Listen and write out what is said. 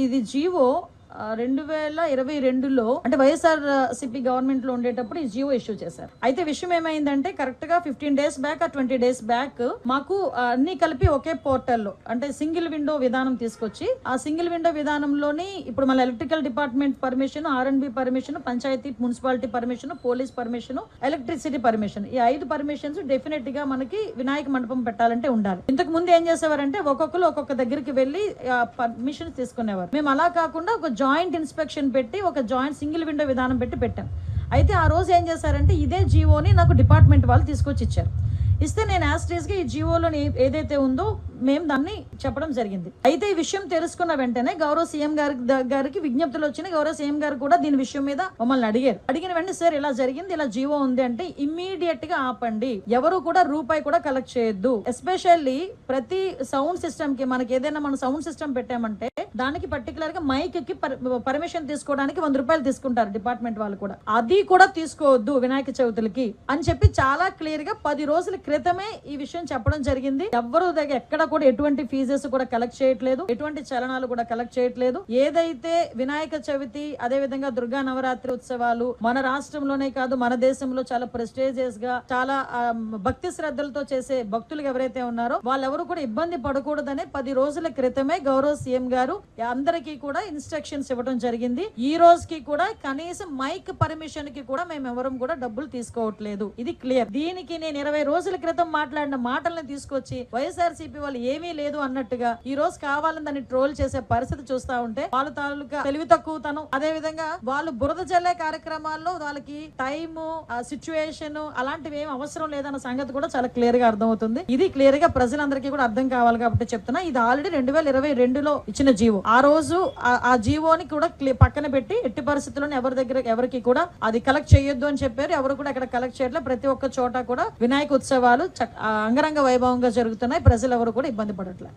ఇది జీవో 2022లో అంటే YSR CP government లో ఉండేటప్పుడు ఈ జియో ఇష్యూ చేశారు. అయితే విషయం ఏమైందంటే కరెక్ట్ గా 15 days బ్యాక్ 20 days బ్యాక్ మాకు అన్ని కలిపి ఒకే పోర్టల్లో అంటే సింగిల్ విండో విధానం తీసుకొచ్చి ఆ సింగిల్ విండో విధానంలోని ఇప్పుడు మన electrical department permission, R&B permission, panchayat municipality permission, police permission, electricity permission, ఈ 5 పర్మిషన్స్ డెఫినెట్ గా మనకి వినాయక మండపం పెట్టాలంటే ఉండాలి. ఇంతకు ముందు ఏం చేసేవారంటే ఒక్కొక్కరు ఒక్కొక్క దగ్గరికి వెళ్లి పర్మిషన్ తీసుకునేవారు. మేము అలా కాకుండా ఒక జాయింట్ ఇన్స్పెక్షన్ పెట్టి ఒక జాయింట్ సింగిల్ విండో విధానం పెట్టాం. అయితే ఆ రోజు ఏం చేశారంటే ఇదే జీవోని నాకు డిపార్ట్మెంట్ వాళ్ళు తీసుకొచ్చి ఇచ్చారు. ఇస్తే నేను యాస్టీస్ గా ఈ జీవోలోని ఏదైతే ఉందో మేము దాన్ని చెప్పడం జరిగింది. అయితే ఈ విషయం తెలుసుకున్న వెంటనే గౌరవ సీఎం గారికి విజ్ఞప్తులు వచ్చినాయి. గౌరవ సీఎం గారు కూడా దీని విషయం మీద మమ్మల్ని అడిగిన వెంటనే సార్ ఇలా జరిగింది, ఇలా జీవో ఉంది అంటే ఇమ్మీడియట్ గా ఆపండి, ఎవరు కూడా రూపాయి కూడా కలెక్ట్ చేయొద్దు. ఎస్పెషల్లీ ప్రతి సౌండ్ సిస్టమ్ కి మనకి ఏదైనా మనం సౌండ్ సిస్టమ్ పెట్టామంటే దానికి పర్టికులర్ గా మైక్ కి పర్మిషన్ తీసుకోవడానికి 100 రూపాయలు తీసుకుంటారు డిపార్ట్మెంట్ వాళ్ళు కూడా. అది కూడా తీసుకోవద్దు వినాయక చవితులకి అని చెప్పి చాలా క్లియర్ గా 10 రోజుల క్రితమే ఈ విషయం చెప్పడం జరిగింది. ఎవరు దగ్గర ఎక్కడ కూడా ఎటువంటి ఫీజెస్ కూడా కలెక్ట్ చేయట్లేదు, ఎటువంటి చలనాలు కూడా కలెక్ట్ చేయట్లేదు. ఏదైతే వినాయక చవితి అదే విధంగా దుర్గా నవరాత్రి ఉత్సవాలు మన రాష్ట్రంలోనే కాదు మన దేశంలో చాలా ప్రెస్టేజియస్ గా చాలా భక్తి శ్రద్ధలతో చేసే భక్తులు ఎవరైతే ఉన్నారో వాళ్ళెవరు కూడా ఇబ్బంది పడకూడదనే 10 రోజుల క్రితమే గౌరవ సీఎం గారు అందరికీ కూడా ఇన్స్ట్రక్షన్స్ ఇవ్వడం జరిగింది. ఈ రోజుకి కూడా కనీసం మైక్ పర్మిషన్ కి కూడా మేము ఎవరం కూడా డబ్బులు తీసుకోవట్లేదు. ఇది క్లియర్. దీనికి నేను 20 రోజుల క్రితం మాట్లాడిన మాటలను తీసుకొచ్చి వైఎస్ఆర్సీపీ వాళ్ళు ఏమీ లేదు అన్నట్టుగా ఈ రోజు కావాలని దాన్ని ట్రోల్ చేసే పరిస్థితి చూస్తా ఉంటే వాళ్ళ తాలూకా తెలివి తక్కువతనం, అదే విధంగా వాళ్ళు బురద జల్లే కార్యక్రమాల్లో వాళ్ళకి టైమ్ సిచ్యువేషన్ అలాంటివి ఏం అవసరం లేదన్న సంగతి కూడా చాలా క్లియర్ గా అర్థమవుతుంది. ఇది క్లియర్ గా ప్రజలందరికీ కూడా అర్థం కావాలి కాబట్టి చెప్తున్నా. ఇది ఆల్రెడీ 2022లో ఇచ్చిన జీవో. ఆ రోజు ఆ జీవోని కూడా పక్కన పెట్టి ఎట్టి పరిస్థితుల్లో ఎవరికి కూడా అది కలెక్ట్ చేయొద్దు అని చెప్పారు. ఎవరు కూడా అక్కడ కలెక్ట్ చేయట్లేదు. ప్రతి ఒక్క చోట కూడా వినాయక ఉత్సవాలు అంగరంగ వైభవంగా జరుగుతున్నాయి. ప్రజలు ఎవరు కూడా ఇబ్బంది పడట్లేదు.